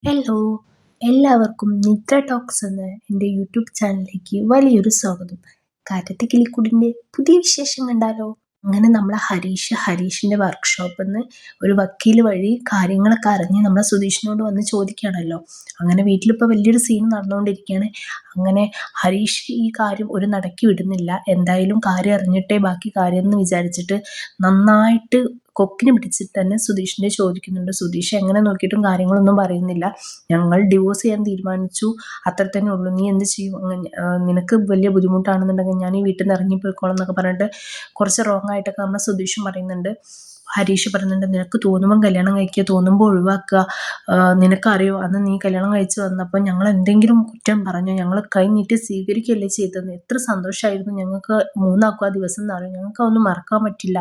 Hello! എല്ലാവർക്കും നിദ്ര talks എന്ന എൻ്റെ യൂട്യൂബ് ചാനലിലേക്ക് വലിയൊരു സ്വാഗതം. കാറ്റത്തെ കിളിക്കൂടിൻ്റെ പുതിയ വിശേഷം കണ്ടാലോ? അങ്ങനെ നമ്മളെ ഹരീഷിൻ്റെ വർക്ക്ഷോപ്പിന്ന് ഒരു വക്കീൽ വഴി കാര്യങ്ങളൊക്കെ അറിഞ്ഞ് നമ്മളെ സുധീഷിനോട് വന്ന് ചോദിക്കുകയാണല്ലോ. അങ്ങനെ വീട്ടിലിപ്പോൾ വലിയൊരു സീൻ നടന്നുകൊണ്ടിരിക്കുകയാണ്. അങ്ങനെ ഹരീഷ് ഈ കാര്യം ഒരു നടക്കി വിടുന്നില്ല. എന്തായാലും കാര്യം അറിഞ്ഞിട്ടേ ബാക്കി കാര്യം എന്ന് വിചാരിച്ചിട്ട് നന്നായിട്ട് കൊക്കിന് പിടിച്ചിട്ട് തന്നെ സുധീഷിനെ ചോദിക്കുന്നുണ്ട്. സുധീഷ് എങ്ങനെ നോക്കിയിട്ടും കാര്യങ്ങളൊന്നും പറയുന്നില്ല. ഞങ്ങൾ ഡിവോഴ്സ് ചെയ്യാൻ തീരുമാനിച്ചു, അത്ര തന്നെ ഉള്ളൂ, നീ എന്ത് ചെയ്യും, നിനക്ക് വലിയ ബുദ്ധിമുട്ടാണെന്നുണ്ടെങ്കിൽ ഞാൻ ഈ വീട്ടിൽ നിന്ന് ഇറങ്ങിപ്പോയിക്കോളാം എന്നൊക്കെ പറഞ്ഞിട്ട് കുറച്ച് റോങ് ആയിട്ടൊക്കെ നമ്മൾ സുധീഷും പറയുന്നുണ്ട്. ഹരീഷ് പറയുന്നുണ്ട്, നിനക്ക് തോന്നുമ്പം കല്യാണം കഴിക്കുക, തോന്നുമ്പോൾ ഒഴിവാക്കുക, നിനക്കറിയോ അന്ന് നീ കല്യാണം കഴിച്ച് വന്നപ്പോൾ ഞങ്ങൾ എന്തെങ്കിലും കുറ്റം പറഞ്ഞോ, ഞങ്ങൾ കൈ നീട്ടി സ്വീകരിക്കുകയല്ലേ ചെയ്തത്, എത്ര സന്തോഷമായിരുന്നു ഞങ്ങൾക്ക് മൂന്നാക്കും ആ ദിവസം എന്ന് പറയും, ഞങ്ങൾക്ക് അതൊന്നും മറക്കാൻ പറ്റില്ല,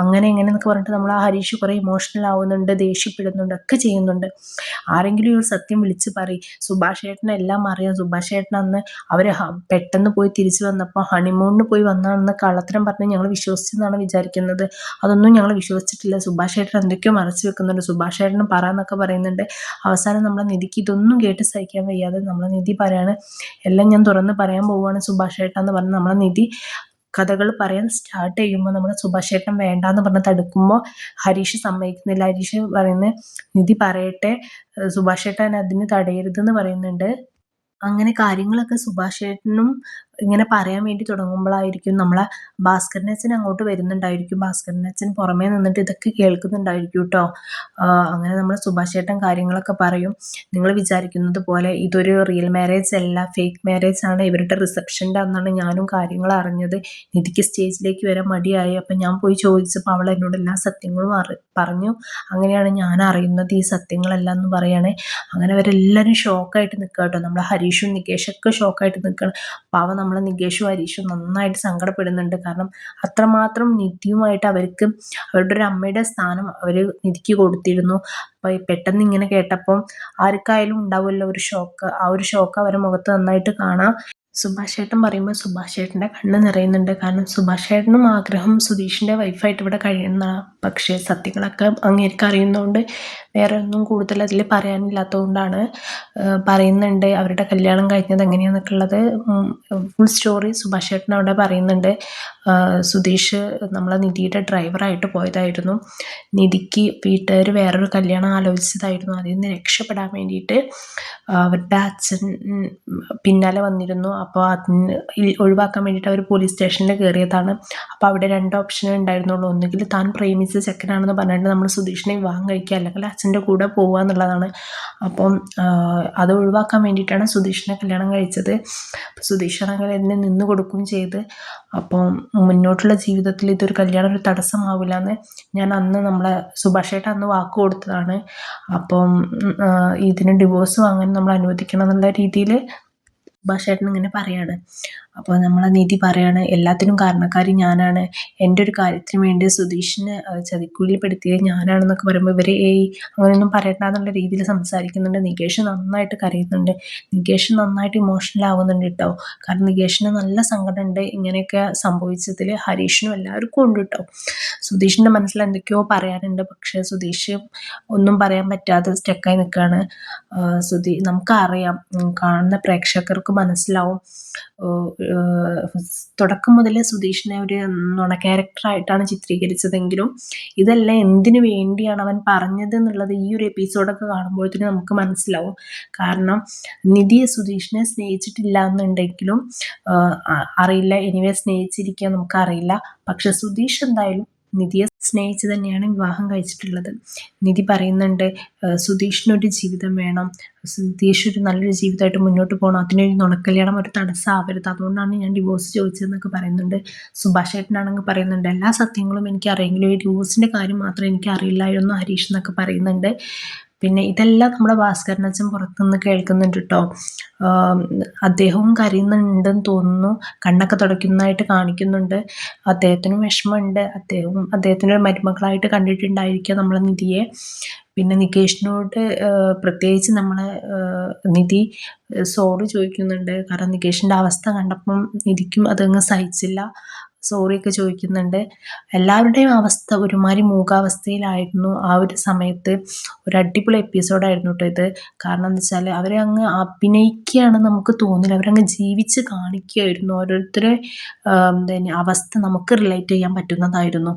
അങ്ങനെ ഇങ്ങനെ എന്നൊക്കെ പറഞ്ഞിട്ട് നമ്മൾ ആ ഹരീഷ് കുറേ ഇമോഷണൽ ആവുന്നുണ്ട്, ദേഷ്യപ്പെടുന്നുണ്ട്, ഒക്കെ ചെയ്യുന്നുണ്ട്. ആരെങ്കിലും ഒരു സത്യം വിളിച്ച് പറയും. സുഭാഷ് ഏട്ടനെല്ലാം അറിയാം. സുഭാഷ് ഏട്ടൻ അന്ന് അവർ പെട്ടെന്ന് പോയി തിരിച്ചു വന്നപ്പോൾ ഹണിമൂണിന് പോയി വന്നാണെന്ന് കള്ളത്തരം പറഞ്ഞ് ഞങ്ങൾ വിശ്വസിച്ചെന്നാണ് വിചാരിക്കുന്നത്. അതൊന്നും ഞങ്ങൾ വിശ്വസിച്ചിട്ടില്ല. സുഭാഷ് ഏട്ടൻ എന്തൊക്കെയോ മറച്ചു വെക്കുന്നുണ്ട്. സുഭാഷ് ഏട്ടന് പറ എന്നൊക്കെ പറയുന്നുണ്ട്. അവസാനം നമ്മളെ നിധിക്ക് ഇതൊന്നും കേട്ട് സഹിക്കാൻ വയ്യാതെ നമ്മളെ നിധി പറയാണ്, എല്ലാം ഞാൻ തുറന്ന് പറയാൻ പോവുകയാണ് സുഭാഷ് ഏട്ടൻ എന്ന് പറഞ്ഞ് നമ്മളെ നിധി കഥകൾ പറയാൻ സ്റ്റാർട്ട് ചെയ്യുമ്പോൾ നമ്മുടെ സുഭാഷ് ഏട്ടൻ വേണ്ടാന്ന് പറഞ്ഞ് തടുക്കുമ്പോൾ ഹരീഷ് സമ്മതിക്കുന്നില്ല. ഹരീഷ് പറയുന്നത്, നിധി പറയട്ടെ, സുഭാഷ് ഏട്ടൻ അതിന് തടയരുതെന്ന് പറയുന്നുണ്ട്. അങ്ങനെ കാര്യങ്ങളൊക്കെ സുഭാഷേട്ടനും ഇങ്ങനെ പറയാൻ വേണ്ടി തുടങ്ങുമ്പോഴായിരിക്കും നമ്മളെ ഭാസ്കരനച്ഛൻ അങ്ങോട്ട് വരുന്നുണ്ടായിരിക്കും. ഭാസ്കരനച്ഛൻ പുറമേ നിന്നിട്ട് ഇതൊക്കെ കേൾക്കുന്നുണ്ടായിരിക്കും കേട്ടോ. അങ്ങനെ നമ്മൾ സുഭാഷേട്ടൻ കാര്യങ്ങളൊക്കെ പറയും. നിങ്ങൾ വിചാരിക്കുന്നത് പോലെ ഇതൊരു റിയൽ മാരേജ് അല്ല, ഫേക്ക് മാരേജ് ആണ്. ഇവരുടെ റിസപ്ഷൻ്റെ അന്നാണ് ഞാനും കാര്യങ്ങൾ അറിഞ്ഞത്. നിധിക്ക് സ്റ്റേജിലേക്ക് വരാൻ മടിയായി. അപ്പം ഞാൻ പോയി ചോദിച്ചപ്പോൾ അവൾ എന്നോട് എല്ലാ സത്യങ്ങളും പറഞ്ഞു. അങ്ങനെയാണ് ഞാൻ അറിയുന്നത് ഈ സത്യങ്ങളെല്ലാം എന്ന് പറയുകയാണ്. അങ്ങനെ അവരെല്ലാവരും ഷോക്കായിട്ട് നിൽക്കുക കേട്ടോ. നമ്മളെ ഹരീഷും നികേഷൊക്കെ ഷോക്കായിട്ട് നിൽക്കുകയാണ്. പാവം നമ്മളെ നികേഷും ഹരീഷും നന്നായിട്ട് സങ്കടപ്പെടുന്നുണ്ട്. കാരണം അത്രമാത്രം നിധിയുമായിട്ട് അവർക്ക് അവരുടെ ഒരു അമ്മയുടെ സ്ഥാനം അവർ നിധിക്ക് കൊടുത്തിരുന്നു. അപ്പോൾ പെട്ടെന്ന് ഇങ്ങനെ കേട്ടപ്പം ആർക്കായാലും ഉണ്ടാവുമല്ലോ ഒരു ഷോക്ക്. ആ ഒരു ഷോക്ക് അവരുടെ മുഖത്ത് നന്നായിട്ട് കാണാം. സുഭാഷ് ഏട്ടൻ പറയുമ്പോൾ സുഭാഷ് ഏട്ടൻ്റെ കണ്ണ് നിറയുന്നുണ്ട്. കാരണം സുഭാഷ് ഏട്ടനും ആഗ്രഹം സുധീഷിൻ്റെ വൈഫായിട്ട് ഇവിടെ കഴിയുന്നതാണ്. പക്ഷേ സത്യങ്ങളൊക്കെ അങ്ങേർക്ക് അറിയുന്നതുകൊണ്ട് വേറെ ഒന്നും കൂടുതൽ അതിൽ പറയാനില്ലാത്തതുകൊണ്ടാണ് പറയുന്നുണ്ട് അവരുടെ കല്യാണം കഴിഞ്ഞത് എങ്ങനെയാണെന്നൊക്കെ ഉള്ളത്. ഫുൾ സ്റ്റോറി സുഭാഷ് ഏട്ടൻ അവിടെ പറയുന്നുണ്ട്. സുധീഷ് നമ്മളെ നിധിയുടെ ഡ്രൈവറായിട്ട് പോയതായിരുന്നു. നിധിക്ക് വീട്ടുകാർ വേറൊരു കല്യാണം ആലോചിച്ചതായിരുന്നു. അതിൽ നിന്ന് രക്ഷപ്പെടാൻ വേണ്ടിയിട്ട് അവരുടെ അച്ഛൻ പിന്നാലെ വന്നിരുന്നു. അപ്പോൾ അതിന് ഒഴിവാക്കാൻ വേണ്ടിയിട്ട് അവർ പോലീസ് സ്റ്റേഷനിൽ കയറിയതാണ്. അപ്പോൾ അവിടെ രണ്ട് ഓപ്ഷനേ ഉണ്ടായിരുന്നുള്ളൂ. ഒന്നുകിൽ താൻ പ്രേമിച്ച ചെക്കനാണെന്ന് പറഞ്ഞിട്ട് നമ്മൾ സുധീഷിനെ വിവാഹം കഴിക്കുക, അല്ലെങ്കിൽ അച്ഛൻ്റെ കൂടെ പോവുക എന്നുള്ളതാണ്. അപ്പം അത് ഒഴിവാക്കാൻ വേണ്ടിയിട്ടാണ് സുധീഷിനെ കല്യാണം കഴിച്ചത്. സുധീഷാണെങ്കിൽ അതിനെ നിന്ന് കൊടുക്കുകയും ചെയ്ത്. അപ്പം മുന്നോട്ടുള്ള ജീവിതത്തിൽ ഇതൊരു കല്യാണം ഒരു തടസ്സമാവില്ല എന്ന് ഞാൻ അന്ന് നമ്മളെ സുഭാഷേട്ടൻ അന്ന് വാക്ക് കൊടുത്തതാണ്. അപ്പം ഇതിന് ഡിവോഴ്സ് വാങ്ങാൻ നമ്മൾ അനുവദിക്കണം എന്നുള്ള രീതിയിൽ സുഭാഷേട്ടൻ ഇങ്ങനെ പറയാണ്. അപ്പോൾ നമ്മളെ നിധി പറയാണ്, എല്ലാത്തിനും കാരണക്കാരി ഞാനാണ്, എൻ്റെ ഒരു കാര്യത്തിന് വേണ്ടി സുധീഷിനെ ചതിക്കുഴിയിൽപ്പെടുത്തിയത് ഞാനാണെന്നൊക്കെ പറയുമ്പോൾ ഇവർ അങ്ങനെയൊന്നും പറയണ്ട എന്നുള്ള രീതിയിൽ സംസാരിക്കുന്നുണ്ട്. നികേഷ് നന്നായിട്ട് കരയുന്നുണ്ട്. നികേഷ് നന്നായിട്ട് ഇമോഷണൽ ആവുന്നുണ്ട് കേട്ടോ. കാരണം നികേഷിന് നല്ല സങ്കടമുണ്ട് ഇങ്ങനെയൊക്കെ സംഭവിച്ചതിൽ. ഹരീഷിനും എല്ലാവർക്കും ഉണ്ട് കേട്ടോ. സുധീഷിൻ്റെ മനസ്സിൽ എന്തൊക്കെയോ പറയാനുണ്ട്. പക്ഷേ സുധീഷ് ഒന്നും പറയാൻ പറ്റാതെ സ്റ്റക്കായി നിൽക്കുകയാണ്. നമുക്കറിയാം, കാണുന്ന പ്രേക്ഷകർക്ക് മനസ്സിലാവും, തുടക്കം മുതലേ സുധീഷിനെ ഒരു നുണ ക്യാരക്ടറായിട്ടാണ് ചിത്രീകരിച്ചതെങ്കിലും ഇതെല്ലാം എന്തിനു വേണ്ടിയാണ് അവൻ പറഞ്ഞത് എന്നുള്ളത് ഈ ഒരു എപ്പിസോഡൊക്കെ കാണുമ്പോഴത്തേനും നമുക്ക് മനസ്സിലാവും. കാരണം നിധിയെ സുധീഷിനെ സ്നേഹിച്ചിട്ടില്ല എന്നുണ്ടെങ്കിലും അറിയില്ല, എനിവേ സ്നേഹിച്ചിരിക്കുക നമുക്കറിയില്ല. പക്ഷെ സുധീഷ് എന്തായാലും നിധിയെ സ്നേഹിച്ച് തന്നെയാണ് വിവാഹം കഴിച്ചിട്ടുള്ളത്. നിധി പറയുന്നുണ്ട്, സുധീഷിനൊരു ജീവിതം വേണം, സുധീഷ് ഒരു നല്ലൊരു ജീവിതമായിട്ട് മുന്നോട്ട് പോകണം, അതിനൊരു നുണക്കല്യാണം ഒരു തടസ്സമാവരുത്, അതുകൊണ്ടാണ് ഞാൻ ഡിവോഴ്സ് ചോദിച്ചതെന്നൊക്കെ പറയുന്നുണ്ട്. സുഭാഷ് ഏട്ടനാണെങ്കിൽ പറയുന്നുണ്ട്, എല്ലാ സത്യങ്ങളും എനിക്ക് അറിയെങ്കിലും ഈ ഡിവോഴ്സിൻ്റെ കാര്യം മാത്രമേ എനിക്ക് അറിയില്ലായിരുന്നു ഹരീഷ് എന്നൊക്കെ പറയുന്നുണ്ട്. പിന്നെ ഇതെല്ലാം നമ്മുടെ ഭാസ്കരനച്ഛൻ പുറത്തുനിന്ന് കേൾക്കുന്നുണ്ട് കേട്ടോ. അദ്ദേഹവും കരയുന്നുണ്ടെന്ന് തോന്നുന്നു. കണ്ണൊക്കെ തുടയ്ക്കുന്നതായിട്ട് കാണിക്കുന്നുണ്ട്. അദ്ദേഹത്തിനും വിഷമമുണ്ട്. അദ്ദേഹത്തിൻ്റെ മരുമകളായിട്ട് കണ്ടിട്ടുണ്ടായിരിക്കുക നമ്മളെ നിധിയെ. പിന്നെ നികേഷിനോട് പ്രത്യേകിച്ച് നമ്മളെ നിധി സോറി ചോദിക്കുന്നുണ്ട്. കാരണം നികേഷിൻ്റെ അവസ്ഥ കണ്ടപ്പം നിധിക്കും അതങ്ങ് സഹിച്ചില്ല. സോറിയൊക്കെ ചോദിക്കുന്നുണ്ട്. എല്ലാവരുടെയും അവസ്ഥ ഒരുമാതിരി മൂകാവസ്ഥയിലായിരുന്നു ആ ഒരു സമയത്ത്. ഒരു അടിപൊളി എപ്പിസോഡായിരുന്നു കേട്ടോ ഇത്. കാരണം എന്താ വെച്ചാൽ അവരെ അങ്ങ് അഭിനയിക്കുകയാണ് നമുക്ക് തോന്നില്ല, അവരങ്ങ് ജീവിച്ച് കാണിക്കുകയായിരുന്നു. ഓരോരുത്തരെ അവസ്ഥ നമുക്ക് റിലേറ്റ് ചെയ്യാൻ പറ്റുന്നതായിരുന്നു.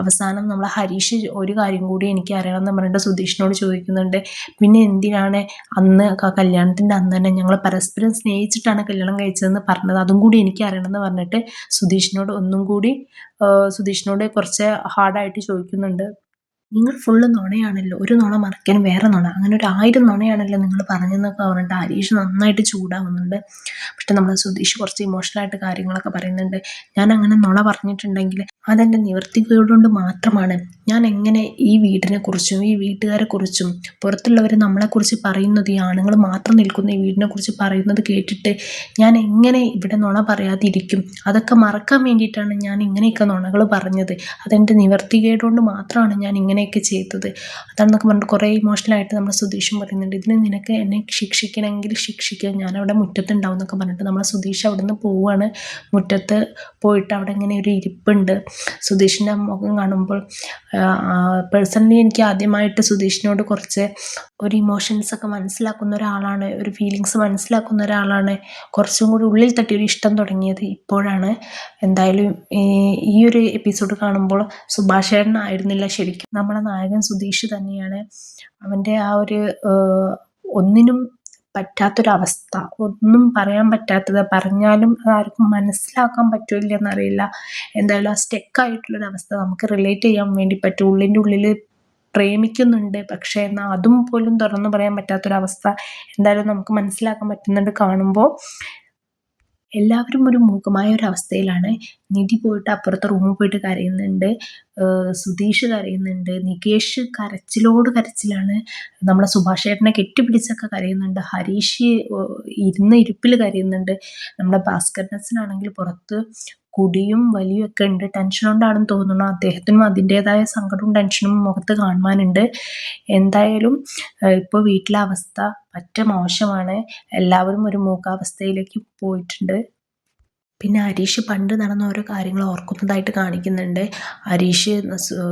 അവസാനം നമ്മൾ ഹരീഷ് ഒരു കാര്യം കൂടി എനിക്ക് അറിയണമെന്ന് പറഞ്ഞിട്ട് സുധീഷിനോട് ചോദിക്കുന്നുണ്ട്, പിന്നെ എന്തിനാണ് അന്ന് കല്യാണത്തിൻ്റെ അന്ന് തന്നെ ഞങ്ങൾ പരസ്പരം സ്നേഹിച്ചിട്ടാണ് കല്യാണം കഴിച്ചതെന്ന് പറഞ്ഞത്, അതും കൂടി എനിക്ക് അറിയണമെന്ന് പറഞ്ഞിട്ട് സുധീഷിനോട് ഒന്നും കൂടി സുധീഷിനോട് കുറച്ച് ഹാർഡായിട്ട് ചോദിക്കുന്നുണ്ട്. നിങ്ങൾ ഫുള്ള് നുണയാണല്ലോ, ഒരു നുണ മറയ്ക്കാൻ വേറെ നുണ, അങ്ങനെ ഒരു 1000 നുണയാണല്ലോ നിങ്ങൾ പറഞ്ഞെന്നൊക്കെ പറഞ്ഞിട്ട് ഹരീഷ് നന്നായിട്ട് ചൂടാവുന്നുണ്ട്. പക്ഷെ നമ്മൾ സുധീഷ് കുറച്ച് ഇമോഷണലായിട്ട് കാര്യങ്ങളൊക്കെ പറയുന്നുണ്ട്. ഞാൻ അങ്ങനെ നുണ പറഞ്ഞിട്ടുണ്ടെങ്കിൽ അതെൻ്റെ നിവർത്തികേടുകൊണ്ട് മാത്രമാണ്. ഞാൻ എങ്ങനെ ഈ വീടിനെ കുറിച്ചും ഈ വീട്ടുകാരെ കുറിച്ചും പുറത്തുള്ളവർ നമ്മളെക്കുറിച്ച് പറയുന്നത്, ഈ ആണുങ്ങൾ മാത്രം നിൽക്കുന്ന ഈ വീടിനെ കുറിച്ച് പറയുന്നത് കേട്ടിട്ട് ഞാൻ എങ്ങനെ ഇവിടെ നുണ പറയാതിരിക്കും? അതൊക്കെ മറക്കാൻ വേണ്ടിയിട്ടാണ് ഞാൻ ഇങ്ങനെയൊക്കെ നുണകൾ പറഞ്ഞത്. അതെൻ്റെ നിവർത്തികേടുകൊണ്ട് മാത്രമാണ് ഞാൻ ഇങ്ങനെയൊക്കെ ചെയ്തത്. അതാണെന്നൊക്കെ പറഞ്ഞിട്ട് കുറേ ഇമോഷണലായിട്ട് നമ്മൾ സുധീഷും പറയുന്നുണ്ട്. ഇതിന് നിനക്ക് എന്നെ ശിക്ഷിക്കണമെങ്കിൽ ശിക്ഷിക്കുക, ഞാനവിടെ മുറ്റത്തുണ്ടാവും എന്നൊക്കെ പറഞ്ഞിട്ട് നമ്മളെ സുധീഷ് അവിടെ നിന്ന് പോവുകയാണ്. മുറ്റത്ത് പോയിട്ട് അവിടെ ഇങ്ങനെ ഒരു ഇരിപ്പുണ്ട്. സുധീഷിൻ്റെ മുഖം കാണുമ്പോൾ പേഴ്സണലി എനിക്ക് ആദ്യമായിട്ട് സുധീഷിനോട് കുറച്ച് ഒരു ഇമോഷൻസൊക്കെ മനസ്സിലാക്കുന്ന ഒരാളാണ്, ഒരു ഫീലിങ്സ് മനസ്സിലാക്കുന്ന ഒരാളാണ്, കുറച്ചും കൂടി ഉള്ളിൽ തട്ടി ഒരു ഇഷ്ടം തുടങ്ങിയത് ഇപ്പോഴാണ്. എന്തായാലും ഈ ഒരു എപ്പിസോഡ് കാണുമ്പോൾ സുഭാഷ് ചേട്ടനായിരുന്നില്ല ശരിക്കും നമ്മുടെ നായകൻ സുധീഷ് തന്നെയാണ്. അവൻ്റെ ആ ഒരു ഒന്നിനും പറ്റാത്തൊരവസ്ഥ, ഒന്നും പറയാൻ പറ്റാത്തത്, പറഞ്ഞാലും ആർക്കും മനസ്സിലാക്കാൻ പറ്റില്ല എന്നറിയില്ല. എന്തായാലും ആ സ്റ്റെക്കായിട്ടുള്ളൊരവസ്ഥ നമുക്ക് റിലേറ്റ് ചെയ്യാൻ വേണ്ടി പറ്റും. ഉള്ളിൻ്റെ ഉള്ളിൽ പ്രേമിക്കുന്നുണ്ട്, പക്ഷേ എന്നാൽ അതും പോലും തുറന്നു പറയാൻ പറ്റാത്തൊരവസ്ഥ എന്തായാലും നമുക്ക് മനസ്സിലാക്കാൻ പറ്റുന്നുണ്ട് കാണുമ്പോൾ. എല്ലാവരും ഒരു മൂകമായ ഒരു അവസ്ഥയിലാണ്. നിധി പോയിട്ട് അപ്പുറത്തെ റൂമിൽ പോയിട്ട് കരയുന്നുണ്ട്, സുധീഷ് കരയുന്നുണ്ട്, നികേഷ് കരച്ചിലോട് കരച്ചിലാണ്, നമ്മളെ സുഭാഷ് ചേട്ടനെ കെട്ടിപ്പിടിച്ചൊക്കെ കരയുന്നുണ്ട്, ഹരീഷ് ഇരുന്ന ഇരിപ്പിൽ കരയുന്നുണ്ട്, നമ്മുടെ ഭാസ്കരനച്ഛനാണെങ്കിൽ പുറത്ത് കുടിയും വലിയും ഒക്കെ ഉണ്ട്. ടെൻഷൻ കൊണ്ടാണെന്ന് തോന്നുന്നു, അദ്ദേഹത്തിനും അതിൻ്റെതായ സങ്കടവും ടെൻഷനും മുഖത്ത് കാണുവാനുണ്ട്. എന്തായാലും ഇപ്പോൾ വീട്ടിലെ അവസ്ഥ പറ്റ മോശമാണ്. എല്ലാവരും ഒരു മൂകാവസ്ഥയിലേക്ക് പോയിട്ടുണ്ട്. പിന്നെ ഹരീഷ് പണ്ട് നടന്ന ഓരോ കാര്യങ്ങൾ ഓർക്കുന്നതായിട്ട് കാണിക്കുന്നുണ്ട്. ഹരീഷ്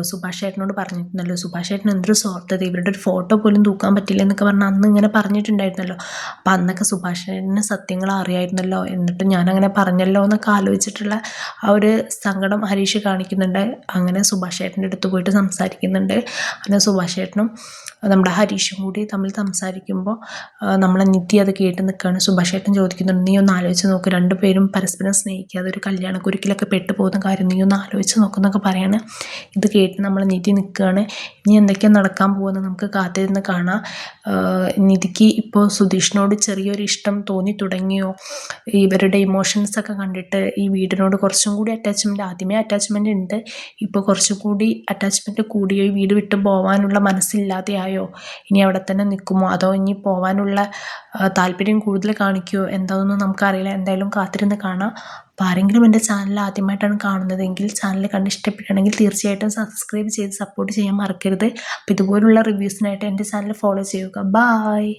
സുഭാഷ് ചേട്ടനോട് പറഞ്ഞിട്ടുണ്ടല്ലോ, സുഭാഷ് ചേട്ടൻ എന്തൊരു സ്വാർത്ഥത, ഇവരുടെ ഒരു ഫോട്ടോ പോലും തൂക്കാൻ പറ്റില്ല എന്നൊക്കെ പറഞ്ഞ് അന്ന് ഇങ്ങനെ പറഞ്ഞിട്ടുണ്ടായിരുന്നല്ലോ. അപ്പം അന്നൊക്കെ സുഭാഷ് ചേട്ടന് സത്യങ്ങൾ അറിയായിരുന്നല്ലോ, എന്നിട്ട് ഞാനങ്ങനെ പറഞ്ഞല്ലോ എന്നൊക്കെ ആലോചിച്ചിട്ടുള്ള ആ ഒരു സങ്കടം ഹരീഷ് കാണിക്കുന്നുണ്ട്. അങ്ങനെ സുഭാഷ് ചേട്ടൻ്റെ അടുത്ത് പോയിട്ട് സംസാരിക്കുന്നുണ്ട്. അങ്ങനെ സുഭാഷ് ചേട്ടനും നമ്മുടെ ഹരീഷും കൂടി തമ്മിൽ സംസാരിക്കുമ്പോൾ നമ്മളെ നിധി അത് കേട്ട് നിൽക്കുകയാണ്. സുഭാഷ് ചേട്ടൻ ചോദിക്കുന്നുണ്ട്, നീ ഒന്ന് ആലോചിച്ച് നോക്ക്, രണ്ടുപേരും പരസ്പരം സ്നേഹിക്കാതെ ഒരു കല്യാണക്കുരുക്കിലൊക്കെ പെട്ടുപോകുന്ന കാര്യം നീ ഒന്ന് ആലോചിച്ച് നോക്കുന്നൊക്കെ പറയാണ്. ഇത് കേട്ട് നമ്മൾ നിധി നിൽക്കുകയാണ്. ഇനി എന്തൊക്കെയാണ് നടക്കാൻ പോകുന്നത് നമുക്ക് കാത്തിരുന്ന് കാണാം. നിധിക്ക് ഇപ്പോൾ സുധീഷിനോട് ചെറിയൊരു ഇഷ്ടം തോന്നി തുടങ്ങിയോ? ഇവരുടെ ഇമോഷൻസൊക്കെ കണ്ടിട്ട് ഈ വീടിനോട് കുറച്ചും കൂടി അറ്റാച്ച്മെൻറ്റ്, ആദ്യമേ അറ്റാച്ച്മെൻറ്റ് ഉണ്ട്, ഇപ്പോൾ കുറച്ചും കൂടി അറ്റാച്ച്മെൻറ്റ് കൂടിയോ? ഈ വീട് വിട്ട് പോകാനുള്ള മനസ്സില്ലാതെയായോ? ഇനി അവിടെ തന്നെ നിൽക്കുമോ, അതോ ഇനി പോകാനുള്ള താല്പര്യം കൂടുതൽ കാണിക്കുമോ എന്താണെന്നൊന്നും നമുക്കറിയില്ല. എന്തായാലും കാത്തിരുന്ന് കാണാം. അപ്പോൾ ആരെങ്കിലും എൻ്റെ ചാനൽ ആദ്യമായിട്ടാണ് കാണുന്നതെങ്കിൽ ചാനൽ കണ്ട് ഇഷ്ടപ്പെടുകയാണെങ്കിൽ തീർച്ചയായിട്ടും സബ്സ്ക്രൈബ് ചെയ്ത് സപ്പോർട്ട് ചെയ്യാൻ മറക്കരുത്. അപ്പോൾ ഇതുപോലുള്ള റിവ്യൂസിനായിട്ട് എൻ്റെ ചാനൽ ഫോളോ ചെയ്യുക. ബായ്.